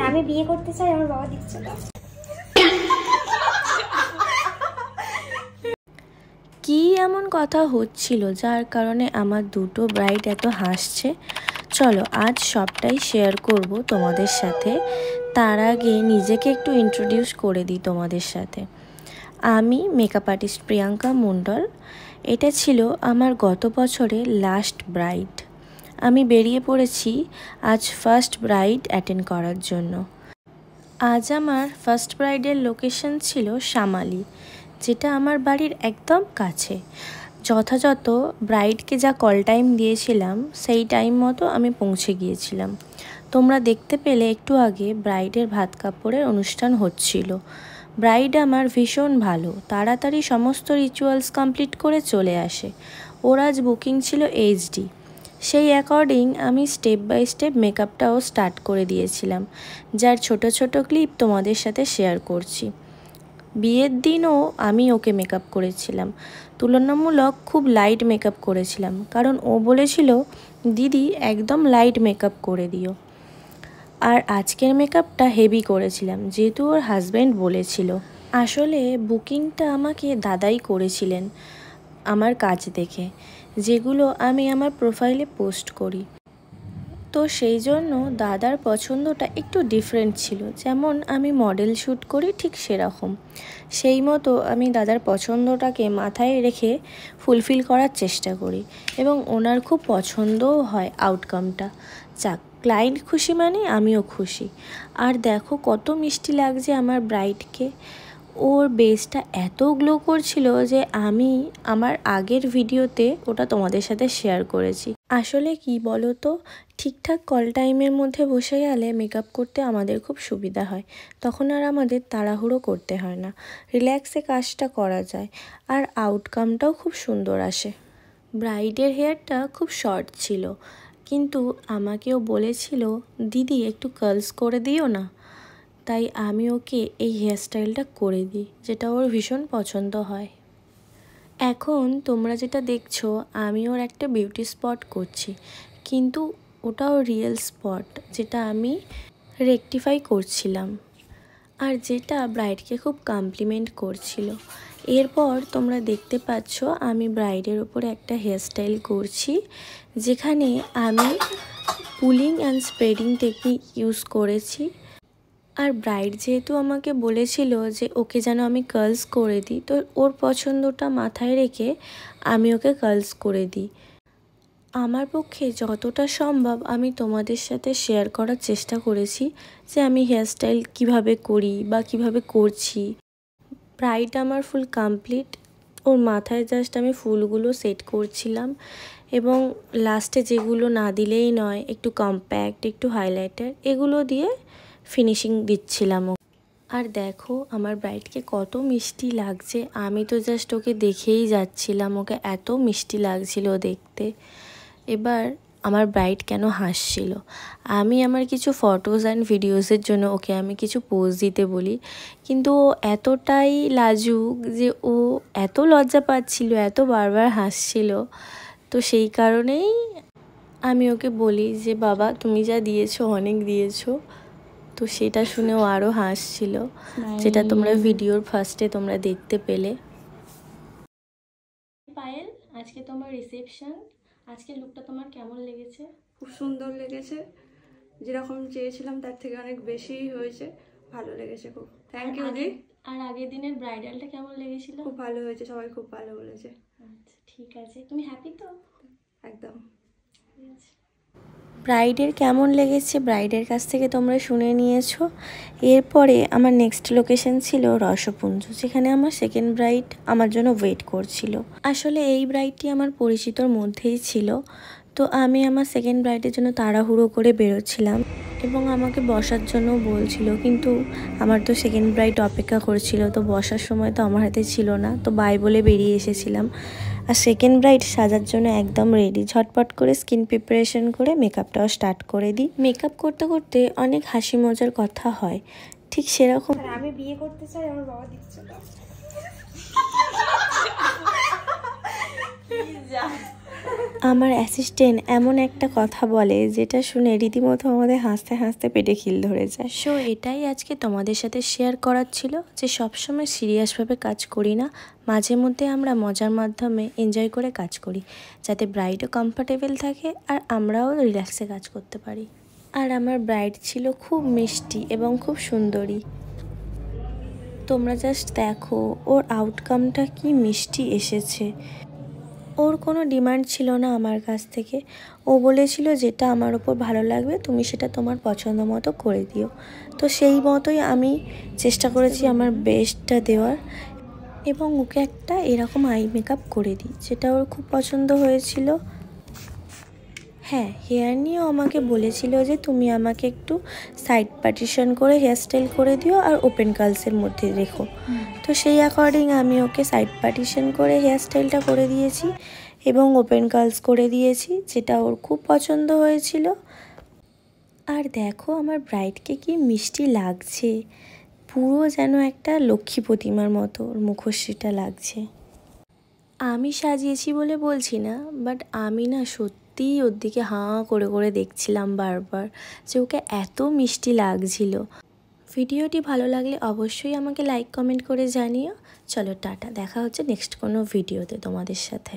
আমি বিয়ে করতে চাই, আমার বাবা দিচ্ছে না। কি এমন কথা হচ্ছিল যার কারণে আমার দুটো ব্রাইড এত হাসছে? চলো আজ সবটাই শেয়ার করব তোমাদের সাথে। তার আগে নিজেকে একটু ইন্ট্রোডিউস করে দিই তোমাদের সাথে। আমি মেকআপ আর্টিস্ট প্রিয়াঙ্কা মণ্ডল। এটা ছিল আমার গত বছরের লাস্ট ব্রাইড। আমি বেরিয়ে পড়েছি আজ ফার্স্ট ব্রাইড অ্যাটেন্ড করার জন্য। আজ আমার ফার্স্ট ব্রাইডের লোকেশন ছিল শামালি, যেটা আমার বাড়ির একদম কাছে। যথাযথ ব্রাইডকে যা কল টাইম দিয়েছিলাম সেই টাইম মতো আমি পৌঁছে গিয়েছিলাম। তোমরা দেখতে পেলে একটু আগে ব্রাইডের ভাত কাপড়ের অনুষ্ঠান হচ্ছিল। ব্রাইড আমার ভীষণ ভালো, তাড়াতাড়ি সমস্ত রিচুয়ালস কমপ্লিট করে চলে আসে। ওর আজ বুকিং ছিল এইচডি, সেই অ্যাকর্ডিং আমি স্টেপ বাই স্টেপ মেকআপটাও স্টার্ট করে দিয়েছিলাম, যার ছোট ছোট ক্লিপ তোমাদের সাথে শেয়ার করছি। বিয়ের দিনও আমি ওকে মেকআপ করেছিলাম, তুলনামূলক খুব লাইট মেকআপ করেছিলাম, কারণ ও বলেছিল দিদি একদম লাইট মেকআপ করে দিও। আর আজকের মেকআপটা হেভি করেছিলাম, যেহেতু ওর হাজব্যান্ড বলেছিল। আসলে বুকিংটা আমাকে দাদাই করেছিলেন আমার কাজ দেখে, যেগুলো আমি আমার প্রোফাইলে পোস্ট করি। তো সেই জন্য দাদার পছন্দটা একটু ডিফারেন্ট ছিল, যেমন আমি মডেল শ্যুট করি ঠিক সেরকম। সেই মতো আমি দাদার পছন্দটাকে মাথায় রেখে ফুলফিল করার চেষ্টা করি, এবং ওনার খুব পছন্দও হয় আউটকামটা। যাক, ক্লায়েন্ট খুশি মানে আমিও খুশি। আর দেখো কত মিষ্টি লাগছে আমার ব্রাইডকে। ওর বেসটা এত গ্লো করছিল যে আমি আমার আগের ভিডিওতে ওটা তোমাদের সাথে শেয়ার করেছি। আসলে কি বলো তো, ঠিকঠাক কল টাইমের মধ্যে বসে গেলে মেকআপ করতে আমাদের খুব সুবিধা হয়। তখন আর আমাদের তাড়াহুড়ো করতে হয় না, রিল্যাক্সে কাজটা করা যায়, আর আউটকামটাও খুব সুন্দর আসে। ব্রাইডের হেয়ারটা খুব শর্ট ছিল, কিন্তু আমাকেও বলেছিল দিদি একটু কার্লস করে দিও না। তাই আমি ওকে এই হেয়ারস্টাইলটা করে দিই, যেটা ওর ভীষণ পছন্দ হয়। এখন তোমরা যেটা দেখছো, আমি ওর একটা বিউটি স্পট করছি, কিন্তু ওটাও রিয়েল স্পট, যেটা আমি রেকটিফাই করছিলাম, আর যেটা ব্রাইডকে খুব কমপ্লিমেন্ট করছিল। এরপর তোমরা দেখতে পাচ্ছ আমি ব্রাইডের ওপরে একটা হেয়ারস্টাইল করছি, যেখানে আমি pulling and spreading technique use করেছি। আর ব্রাইড যেহেতু আমাকে বলেছিল যে ওকে যেন আমি কার্লস করে দিই, তো ওর পছন্দটা মাথায় রেখে আমি ওকে কার্লস করে দিই। আমার পক্ষে যতটা সম্ভব আমি তোমাদের সাথে শেয়ার করার চেষ্টা করেছি যে আমি হেয়ারস্টাইল কিভাবে করি বা কিভাবে করছি। ব্রাইড আমার ফুল কমপ্লিট, ওর মাথায় জাস্ট আমি ফুলগুলো সেট করছিলাম, এবং লাস্টে যেগুলো না দিলেই নয়, একটু কম্প্যাক্ট, একটু হাইলাইটার, এগুলো দিয়ে ফিনিশিং দিচ্ছিলাম। আর দেখো আমার ব্রাইডকে কত মিষ্টি লাগছে, আমি তো জাস্ট ওকে দেখেই যাচ্ছিলাম, ওকে এত মিষ্টি লাগছিল দেখতে। এবার আমার ব্রাইড কেন হাসছিল, আমি আমার কিছু ফটোস অ্যান্ড ভিডিওসের জন্য ওকে আমি কিছু পোজ দিতে বলি, কিন্তু ও এতটাই লাজুক যে ও এত লজ্জা পাচ্ছিল, এত বারবার হাসছিল। তো সেই কারণেই আমি ওকে বলি যে বাবা তুমি যা দিয়েছো অনেক দিয়েছো। তো সেটা শুনেও আরও হাসছিল, যেটা তোমরা ভিডিওর ফার্স্টে তোমরা দেখতে পেলে। পায়েল, আজকে তোমার রিসেপশন, আজকের লুকটা তোমার কেমন লেগেছে? খুব সুন্দর লেগেছে, যেরকম চেয়েছিলাম তার থেকে অনেক বেশি হয়েছে, ভালো লেগেছে খুব। থ্যাংক ইউ দি। আর আগের দিনের ব্রাইডালটা কেমন লেগেছিল? খুব ভালো হয়েছে, সবাই খুব ভালো বলেছে। আচ্ছা ঠিক আছে, তুমি হ্যাপি তো? একদম। ব্রাইডের কেমন লেগেছে ব্রাইডের কাছ থেকে তোমরা শুনে নিয়েছো। এরপরে আমার নেক্সট লোকেশন ছিল রসপুঞ্জ, যেখানে আমার সেকেন্ড ব্রাইড আমার জন্য ওয়েট করছিল। আসলে এই ব্রাইডটি আমার পরিচিতর মধ্যেই ছিল, তো আমি আমার সেকেন্ড ব্রাইডের জন্য তাড়াহুড়ো করে বেরোচ্ছিলাম, এবং আমাকে বসার জন্য বলছিল, কিন্তু আমার তো সেকেন্ড ব্রাইড অপেক্ষা করছিল, তো বসার সময় তো আমার হাতে ছিল না, তো বাই বলে বেরিয়ে এসেছিলাম। আর সেকেন্ড ব্রাইড সাজার জন্য একদম রেডি, ঝটপট করে স্কিন প্রিপারেশন করে মেকআপটাও স্টার্ট করে দিই। মেকআপ করতে করতে অনেক হাসি মজার কথা হয়, ঠিক সেরকম আমি বিয়ে করতে চাই, আমার বাবা দিচ্ছে না। আমার অ্যাসিস্ট্যান্ট এমন একটা কথা বলে যেটা শুনে রীতিমতো আমাদের হাসতে হাসতে পেটে খিল ধরে যায়। সো এটাই আজকে তোমাদের সাথে শেয়ার করার ছিল যে সবসময় সিরিয়াসভাবে কাজ করি না, মাঝে মধ্যে আমরা মজার মাধ্যমে এনজয় করে কাজ করি, যাতে ব্রাইডও কমফোর্টেবল থাকে আর আমরাও রিল্যাক্সে কাজ করতে পারি। আর আমার ব্রাইড ছিল খুব মিষ্টি এবং খুব সুন্দরী। তোমরা জাস্ট দেখো ওর আউটকামটা কি মিষ্টি এসেছে। ওর কোনো ডিমান্ড ছিল না আমার কাছ থেকে, ও বলেছিল যেটা আমার ওপর ভালো লাগবে তুমি সেটা তোমার পছন্দ মতো করে দিও। তো সেই মতোই আমি চেষ্টা করেছি আমার বেস্টটা দেওয়ার এবং ওকে একটা এরকম আই মেকআপ করে দিই, যেটা ওর খুব পছন্দ হয়েছিল। হ্যাঁ, হেয়ার নিয়েও আমাকে বলেছিল যে তুমি আমাকে একটু সাইড পার্টিশন করে হেয়ার স্টাইল করে দিও আর ওপেন কার্লসের মধ্যে রেখো। তো সেই অ্যাকর্ডিং আমি ওকে সাইড পার্টিশন করে হেয়ার স্টাইলটা করে দিয়েছি এবং ওপেন কার্লস করে দিয়েছি, যেটা ওর খুব পছন্দ হয়েছিল। আর দেখো আমার ব্রাইডকে কি মিষ্টি লাগছে, পুরো যেন একটা লক্ষ্মী প্রতিমার মতো ওর মুখশ্রীটা লাগছে। আমি সাজিয়েছি বলে বলছি না, বাট আমি না সত্যিই ওর দিকে হাঁ করে করে দেখছিলাম বারবার যে ওকে এত মিষ্টি লাগছিল। ভিডিওটি ভালো লাগলে অবশ্যই আমাকে লাইক কমেন্ট করে জানিও। চলো টাটা, দেখা হচ্ছে নেক্সট কোনো ভিডিওতে তোমাদের সাথে।